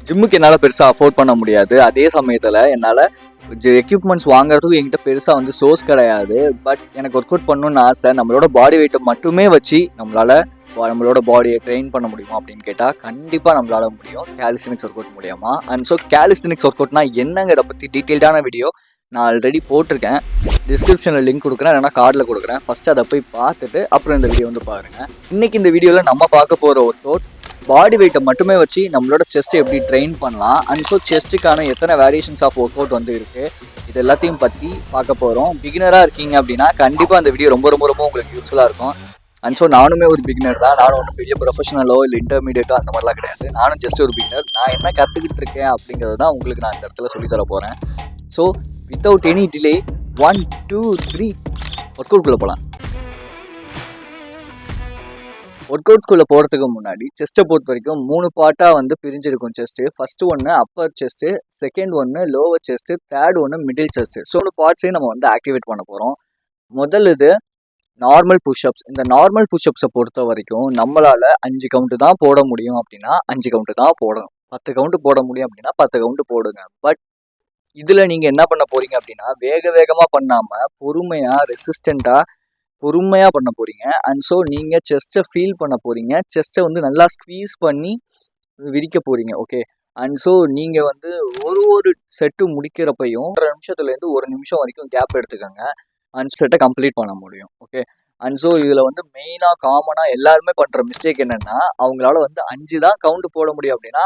ஜிம்முக்கு என்னால் பெருசாக அஃபோர்ட் பண்ண முடியாது. அதே சமயத்தில் என்னால் எக்யூப்மெண்ட்ஸ் வாங்குறதுக்கும் என்கிட்ட பெருசாக வந்து சோர்ஸ் கிடையாது. பட் எனக்கு ஒர்க் அவுட் பண்ணணும்னு ஆசை. நம்மளோட பாடி வெயிட்டை மட்டுமே வச்சு நம்மளோட பாடியை ட்ரெயின் பண்ண முடியுமா அப்படின்னு கேட்டால் கண்டிப்பாக நம்மளால முடியும். கேலிஸ்தெனிக்ஸ் ஒர்க் அவுட் மூலியமா. அண்ட் ஸோ கேலிஸ்தெனிக்ஸ் ஒர்க் அவுட்னா என்னங்கிறத பற்றி டீட்டெயில்டான வீடியோ நான் ஆல்ரெடி போட்டிருக்கேன். டிஸ்கிரிப்ஷனில் லிங்க் கொடுக்குறேன், இல்லைனா கார்டில் கொடுக்குறேன். ஃபஸ்ட்டு அதை போய் பார்த்துட்டு அப்புறம் இந்த வீடியோ வந்து பாருங்கள். இன்றைக்கி இந்த வீடியோவில் நம்ம பார்க்க போகிற ஒர்க் அவுட் பாடி வெயிட்டை மட்டுமே வச்சு நம்மளோட செஸ்ட்டை எப்படி ட்ரெயின் பண்ணலாம். அண்ட் ஸோ செஸ்ட்டுக்கான எத்தனை வேரியேஷன்ஸ் ஆஃப் ஒர்க் அவுட் வந்து இருக்குது, இது எல்லாத்தையும் பற்றி பார்க்க போகிறோம். பிகினராக இருக்கீங்க அப்படின்னா கண்டிப்பாக அந்த வீடியோ ரொம்ப ரொம்ப ரொம்ப உங்களுக்கு யூஸ்ஃபுல்லாக இருக்கும். அண்ட் ஸோ நானுமே ஒரு பிகினர் தான். நானும் ஒன்றும் பெரிய ப்ரொஃபஷனலோ இல்லை இன்டர்மீடியட்டோ அந்த மாதிரிலாம் கிடையாது. நானும் ஜஸ்ட் ஒரு பிகினர். நான் என்ன கற்றுக்கிட்டு இருக்கேன் அப்படிங்கிறது தான் உங்களுக்கு நான் இந்த இடத்துல சொல்லித்தர போகிறேன். ஸோ வித்தவுட் எனி டிலே 1 2 3 ஒர்க் அவுட்குள்ளே போகலாம். ஒர்க் அவுட்ஸ்குள்ளே போகிறதுக்கு முன்னாடி செஸ்ட்டை பொறுத்த வரைக்கும் 3 பார்ட்டாக வந்து பிரிஞ்சிருக்கும் செஸ்ட்டு. ஃபஸ்ட்டு ஒன்று அப்பர் செஸ்ட்டு, செகண்ட் ஒன்று லோவர் செஸ்ட்டு, தேர்ட் ஒன்று மிடில் செஸ்ட்டு. ஸோ பார்ட்ஸையும் நம்ம வந்து ஆக்டிவேட் பண்ண போகிறோம். முதல் இது நார்மல் புஷ்அப்ஸ். இந்த நார்மல் புஷ்அப்ஸை பொறுத்த வரைக்கும் நம்மளால் 5 கவுண்ட்டு தான் போட முடியும் அப்படின்னா 5 கவுண்ட்டு தான் போடணும். 10 கவுண்ட்டு போட முடியும் அப்படின்னா 10 கவுண்ட்டு போடுங்க. பட் இதில் நீங்கள் என்ன பண்ண போகிறீங்க அப்படின்னா வேகமாக பண்ணாமல் பொறுமையாக பண்ண போகிறீங்க. அண்ட் ஸோ நீங்கள் செஸ்ட்டை ஃபீல் பண்ண போகிறீங்க. செஸ்ட்டை வந்து நல்லா ஸ்க்வீஸ் பண்ணி விரிக்க போகிறீங்க. ஓகே. அண்ட் ஸோ நீங்கள் வந்து ஒரு செட்டு முடிக்கிறப்பையும் 1 நிமிஷத்துலேருந்து 1 நிமிஷம் வரைக்கும் கேப் எடுத்துக்கோங்க. அண்ட் செட்டை கம்ப்ளீட் பண்ண முடியும். ஓகே. அண்ட் ஸோ இதில் வந்து மெயினாக காமனாக எல்லாருமே பண்ணுற மிஸ்டேக் என்னென்னா அவங்களால வந்து 5 தான் கவுண்ட் போட முடியும் அப்படின்னா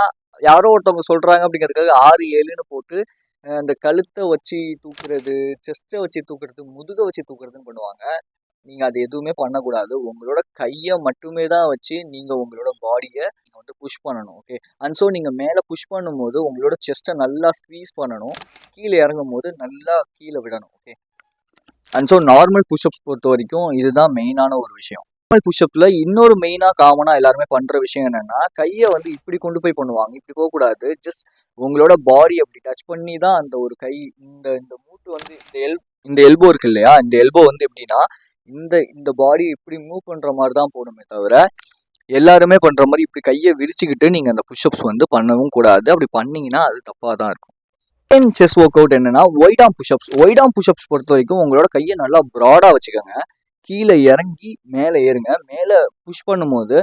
யாரோ ஒருத்தவங்க சொல்கிறாங்க அப்படிங்கிறதுக்காக 6 7ன்னு போட்டு அந்த கழுத்தை வச்சு தூக்குறது, செஸ்ட்டை வச்சு தூக்குறது, முதுகை வச்சு தூக்குறதுன்னு பண்ணுவாங்க. நீங்கள் அது எதுவுமே பண்ணக்கூடாது. உங்களோட கையை மட்டுமே தான் வச்சு நீங்கள் உங்களோட பாடியை நீங்கள் வந்து புஷ் பண்ணணும். ஓகே. அண்ட் ஸோ நீங்கள் மேலே புஷ் பண்ணும்போது உங்களோட செஸ்ட்டை நல்லா ஸ்க்வீஸ் பண்ணணும். கீழே இறங்கும் போது நல்லா கீழே விடணும். Okay. And so normal push-ups பொறுத்த வரைக்கும் இதுதான் மெயினான ஒரு விஷயம். நார்மல் புஷ்அப்பில் இன்னொரு மெயினாக காமனாக எல்லாருமே பண்ணுற விஷயம் என்னென்னா கையை வந்து இப்படி கொண்டு போய் பண்ணுவாங்க. இப்படி போகக்கூடாது. ஜஸ்ட் உங்களோட பாடி அப்படி டச் பண்ணி தான் அந்த ஒரு கை இந்த மூட்டு வந்து இந்த எல்போ இருக்கு இல்லையா, இந்த எல்போ வந்து எப்படின்னா இந்த பாடி இப்படி மூவ் பண்ணுற மாதிரி தான் போகணுமே தவிர எல்லாருமே பண்ணுற மாதிரி இப்படி கையை விரிச்சுக்கிட்டு நீங்கள் அந்த புஷ்அப்ஸ் வந்து பண்ணவும் கூடாது. அப்படி பண்ணிங்கன்னா அது தப்பாக தான் இருக்கும். செஸ் ஒர்க் அவுட் என்னன்னா ஒயிட் ஆர்ம் புஷ்அப்ஸ் பொறுத்த வரைக்கும் உங்களோட கையை நல்லா ப்ராடாக வச்சுக்கோங்க. கீழே இறங்கி மேலே ஏறுங்க. மேலே புஷ் பண்ணும்போது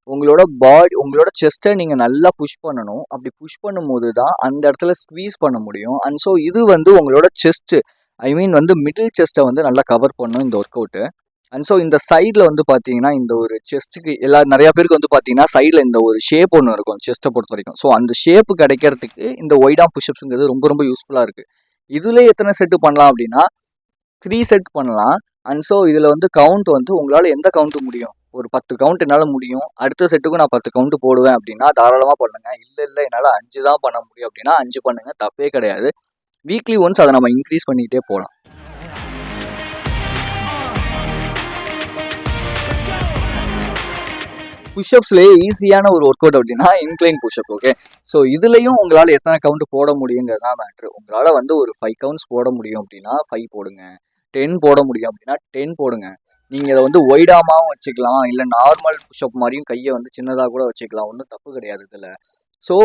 உங்களோட செஸ்ட்டை நீங்கள் நல்லா புஷ் பண்ணணும். அப்படி புஷ் பண்ணும்போது தான் அந்த இடத்துல ஸ்க்வீஸ் பண்ண முடியும். அண்ட் ஸோ இது வந்து உங்களோட செஸ்ட்டு வந்து மிடில் செஸ்ட்டை வந்து நல்லா கவர் பண்ணும் இந்த ஒர்க் அவுட்டு. அண்ட் ஸோ இந்த சைடில் வந்து பார்த்தீங்கன்னா இந்த ஒரு செஸ்ட்டுக்கு நிறையா பேருக்கு வந்து பார்த்தீங்கன்னா சைடில் இந்த ஒரு ஷேப் ஒன்று இருக்கும் செஸ்ட்டை பொறுத்த வரைக்கும். ஸோ அந்த ஷேப்பு கிடைக்கிறதுக்கு இந்த ஒயிட் ஆர்ம் புஷ்அப்ஸுங்கிறது ரொம்ப ரொம்ப யூஸ்ஃபுல்லாக இருக்குது. இதில் எத்தனை செட்டு பண்ணலாம் அப்படின்னா 3 செட் பண்ணலாம். அண்ட் ஸோ இதில் வந்து கவுண்ட் வந்து உங்களால் எந்த கவுண்ட்டு முடியும், ஒரு 10 கவுண்ட் என்னால் முடியும், அடுத்த செட்டுக்கும் நான் 10 கவுண்ட் போடுவேன் அப்படின்னா தாராளமாக பண்ணுங்கள். இல்லை என்னால் 5 தான் பண்ண முடியும் அப்படின்னா 5 பண்ணுங்கள், தப்பே கிடையாது. வீக்லி ஒன்ஸ் அதை நம்ம இன்க்ரீஸ் பண்ணிக்கிட்டே போகலாம். புஷ்அப்ஸ்லேயே ஈஸியான ஒரு ஒர்க் அவுட் அப்படின்னா இன்க்ளைன் புஷ்அப். ஓகே. ஸோ இதுலேயும் உங்களால் எத்தனை கவுண்ட் போட முடியுங்கிறது தான் மேட்ரு. உங்களால் வந்து ஒரு 5 கவுண்ட்ஸ் போட முடியும் அப்படின்னா 5 போடுங்க. 10 போட முடியும் அப்படின்னா 10 போடுங்க. நீங்கள் இதை வந்து ஒய்டாமாவும் வச்சுக்கலாம், இல்லை நார்மல் புஷ்அப் மாதிரியும் கையை வந்து சின்னதாக கூட வச்சுக்கலாம். ஒன்றும் தப்பு கிடையாது இதில். ஸோ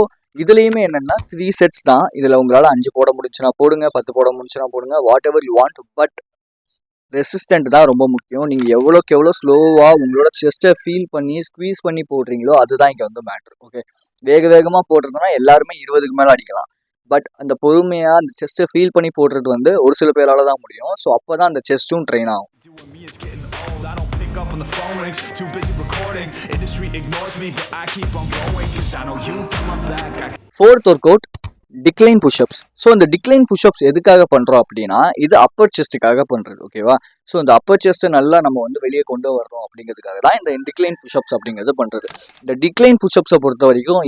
இதுலேயுமே என்னென்னா 3 செட்ஸ் தான். இதில் உங்களால் 5 போட முடிச்சுன்னா போடுங்க, 10 போட முடிச்சுன்னா போடுங்க, what ever you want. But resistant தான் ரொம்ப முக்கியம். நீங்கள் எவ்வளோக்கு எவ்வளோ ஸ்லோவாக உங்களோட செஸ்ட்டை ஃபீல் பண்ணி ஸ்க்வீஸ் பண்ணி போடுறீங்களோ அதுதான் இங்கே வந்து மேட்ரு. ஓகே. வேகமாக போடுறதுனா எல்லாருமே 20க்கு மேலே அடிக்கலாம். பட் அந்த பொறுமையாக அந்த செஸ்ட்டை ஃபீல் பண்ணி போடுறது வந்து ஒரு சில பேரால் தான் முடியும். ஸோ அப்போ தான் அந்த செஸ்ட்டும் ட்ரெயின் ஆகும். Fourth work out decline push-ups. So இந்த டிக்ளைன் புஷ்அப்ஸ் எதுக்காக பண்ணுறோம் அப்படின்னா இது அப்பர் செஸ்ட்டுக்காக பண்ணுறது. ஓகேவா. ஸோ இந்த அப்பர் செஸ்ட்டை நல்லா நம்ம வந்து வெளியே கொண்டு வர்றோம் அப்படிங்கிறதுக்காக தான் இந்த டிக்ளைன் புஷ்அப்ஸ் அப்படிங்கிறது பண்ணுறது. இந்த டிக்ளைன் புஷ்அப்ஸை பொறுத்த வரைக்கும்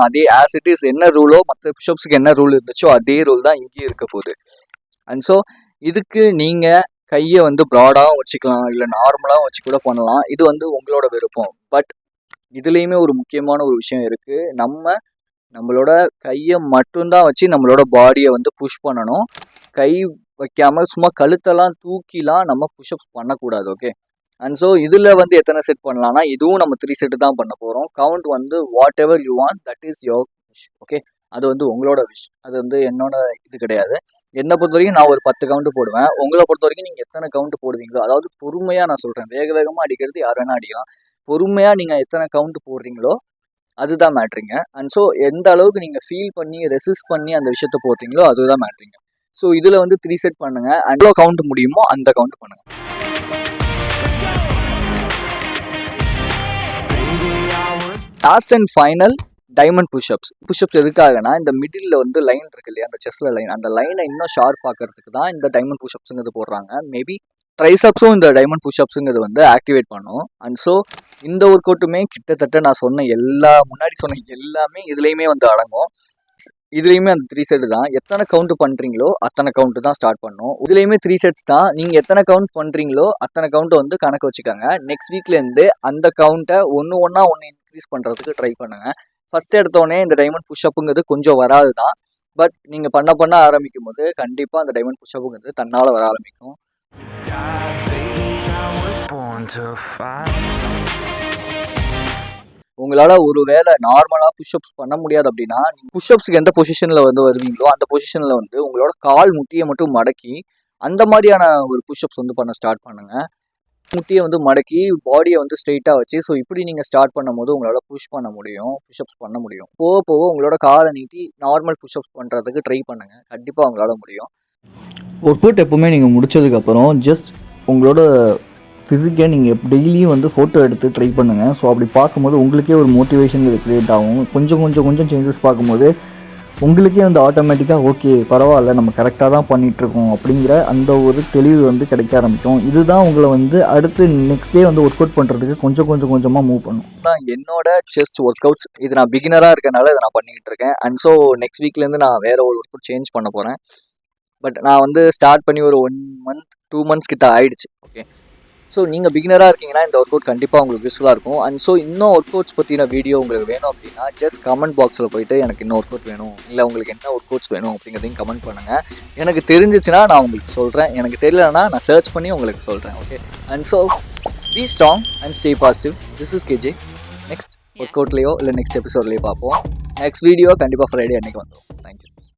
அதே ஆஸ் இட் இஸ் என்ன ரூலோ மற்ற புஷ்அப்ஸுக்கு என்ன ரூல் இருந்துச்சோ அதே ரூல் தான் இங்கேயும் இருக்க போகுது. அண்ட் ஸோ இதுக்கு நீங்கள் கையை வந்து ப்ராடாகவும் வச்சுக்கலாம், இல்லை நார்மலாகவும் வச்சு கூட பண்ணலாம். இது வந்து உங்களோட விருப்பம். பட் இதுலேயுமே ஒரு முக்கியமான ஒரு விஷயம் இருக்குது. நம்மளோட கையை மட்டும்தான் வச்சு நம்மளோட பாடியை வந்து புஷ் பண்ணணும். கை வைக்காமல் சும்மா கழுத்தெல்லாம் தூக்கிலாம் நம்ம புஷ்அப்ஸ் பண்ணக்கூடாது. ஓகே. அண்ட் ஸோ இதில் வந்து எத்தனை செட் பண்ணலாம்னா இதுவும் நம்ம 3 செட்டு தான் பண்ண போகிறோம். கவுண்ட் வந்து what ever you want, that is your wish. Okay. அது வந்து உங்களோட விஷ். அது வந்து என்னோட இது கிடையாது. என்னை பொறுத்த வரைக்கும் நான் ஒரு 10 கவுண்ட் போடுவேன். உங்களை பொறுத்த வரைக்கும் நீங்கள் எத்தனை கவுண்ட் போடுவீங்களோ, அதாவது பொறுமையாக நான் சொல்கிறேன், வேக வேகமாக அடிக்கிறது யார் வேணா அடிக்கலாம். பொறுமையாக நீங்கள் எத்தனை கவுண்ட் போடுறீங்களோ அதுதான் மேட்ரிங்க. அண்ட் ஸோ எந்த அளவுக்கு நீங்கள் ஃபீல் பண்ணி ரெசிஸ்ட் பண்ணி அந்த விஷயத்த போடுறீங்களோ அதுதான் மேட்ரிங்க. ஸோ இதில் வந்து 3 செட் பண்ணுங்கள். அண்ட் எவ்வளோ கவுண்ட் முடியுமோ அந்த கவுண்ட் பண்ணுங்கள். Last and final diamond push-ups. Push-ups எதுக்காகனா இந்த மிடில் வந்து லைன் இருக்கு இல்லையா, அந்த செஸ்ல லைன், அந்த லைனை இன்னும் ஷார்ப் ஆக்கிறதுக்கு தான் இந்த டைமண்ட் புஷ்அப்ஸுங்கிறது போடுறாங்க. மேபி ட்ரைசப்ஸும் இந்த டைமண்ட் புஷ்அப்ஸுங்கிறது வந்து ஆக்டிவேட் பண்ணும். அண்ட் ஸோ இந்த ஒர்க் அவுட்டுமே கிட்டத்தட்ட நான் சொன்ன முன்னாடி சொன்ன எல்லாமே இதுலேயுமே வந்து அடங்கும். இதுலேயுமே அந்த 3 செட் தான். எத்தனை கவுண்ட் பண்ணுறீங்களோ அத்தனை கவுண்ட் தான் ஸ்டார்ட் பண்ணும். இதுலேயுமே 3 செட்ஸ் தான். நீங்கள் எத்தனை கவுண்ட் பண்ணுறீங்களோ அத்தனை கவுண்ட்டை வந்து கணக்கு வச்சுக்கோங்க. நெக்ஸ்ட் வீக்லேருந்து அந்த கவுண்ட்டை ஒன்று இன்க்ரீஸ் பண்ணுறதுக்கு ட்ரை பண்ணுங்கள். ஃபர்ஸ்ட் எடுத்தோடனே இந்த டைமண்ட் புஷ்அப்புங்கிறது கொஞ்சம் வராது தான். பட் நீங்கள் பண்ண ஆரம்பிக்கும் போது கண்டிப்பாக அந்த டைமண்ட் புஷ்அப்புங்கிறது தன்னால் வர ஆரம்பிக்கும். உங்களால் ஒரு வேளை நார்மலாக புஷ்அப்ஸ் பண்ண முடியாது அப்படின்னா, புஷ்அப்ஸுக்கு எந்த பொசிஷனில் வந்து வருவீங்களோ அந்த பொசிஷனில் வந்து உங்களோட கால் முட்டியை மட்டும் மடக்கி அந்த மாதிரியான ஒரு புஷ்அப்ஸ் வந்து பண்ண ஸ்டார்ட் பண்ணுங்கள். முட்டியை வந்து மடக்கி பாடியை வந்து ஸ்ட்ரெயிட்டாக வச்சு, ஸோ இப்படி நீங்கள் ஸ்டார்ட் பண்ணும் போது உங்களால் புஷ் பண்ண முடியும், புஷ்அப்ஸ் பண்ண முடியும். போக போக உங்களோட காலை நீட்டி நார்மல் புஷ்அப்ஸ் பண்ணுறதுக்கு ட்ரை பண்ணுங்கள். கண்டிப்பாக உங்களால் முடியும். ஒர்க் அவுட் எப்போவுமே நீங்கள் முடிச்சதுக்கப்புறம் ஜஸ்ட் உங்களோட ஃபிசிக்கை நீங்கள் டெய்லியும் வந்து ஃபோட்டோ எடுத்து ட்ரை பண்ணுங்கள். ஸோ அப்படி பார்க்கும்போது உங்களுக்கே ஒரு மோட்டிவேஷன் இது க்ரியேட் ஆகும். கொஞ்சம் சேஞ்சஸ் பார்க்கும்போது உங்களுக்கே வந்து ஆட்டோமேட்டிக்காக ஓகே பரவாயில்ல நம்ம கரெக்டாக தான் பண்ணிகிட்ருக்கோம் அப்படிங்கிற அந்த ஒரு தெளிவு வந்து கிடைக்க ஆரம்பிக்கும். இதுதான் உங்களை வந்து அடுத்து நெக்ஸ்ட் டே வந்து ஒர்க் அவுட் பண்ணுறதுக்கு கொஞ்சமாக மூவ் பண்ணும். தான் என்னோட செஸ்ட் ஒர்க் அவுட்ஸ். இது நான் பிகினராக இருக்கனால இதை நான் பண்ணிக்கிட்டு இருக்கேன். அண்ட் ஸோ நெக்ஸ்ட் வீக்லேருந்து நான் வேறு ஒரு ஒர்க் அவுட் சேஞ்ச் பண்ண போகிறேன். பட் நான் வந்து ஸ்டார்ட் பண்ணி ஒரு 1 மந்த் 2 மந்த்ஸ் கிட்ட ஆயிடுச்சு. ஓகே, ஸோ நீங்கள் பிகினராக இருக்கீங்கன்னா இந்த ஒர்க் அவுட் கண்டிப்பாக உங்களுக்கு யூஸ்ஃபுல்லாக இருக்கும். அண்ட் ஸோ இன்னும் ஒர்க் அவுட்ஸ் பற்றின வீடியோ உங்களுக்கு வேணும் அப்படின்னா ஜஸ்ட் கமெண்ட் பாக்ஸில் போயிட்டு எனக்கு இன்னும் ஒர்க் அவுட் வேணும், இல்லை உங்களுக்கு என்ன ஒர்க் அவுட்ஸ் வேணும் அப்படிங்கிறதையும் கமெண்ட் பண்ணுங்கள். எனக்கு தெரிஞ்சிச்சுன்னா நான் உங்களுக்கு சொல்கிறேன், எனக்கு தெரியலன்னா நான் சர்ச் பண்ணி உங்களுக்கு சொல்கிறேன். Okay, and so be strong and stay positive. This is KJ. Next ஒர்க் அவுட்லேயோ இல்லை நெக்ஸ்ட் எபிசோட்லேயோ பார்ப்போம். நெக்ஸ்ட் வீடியோ கண்டிப்பாக ஃப்ரைடே அன்றைக்கி வந்துடும்.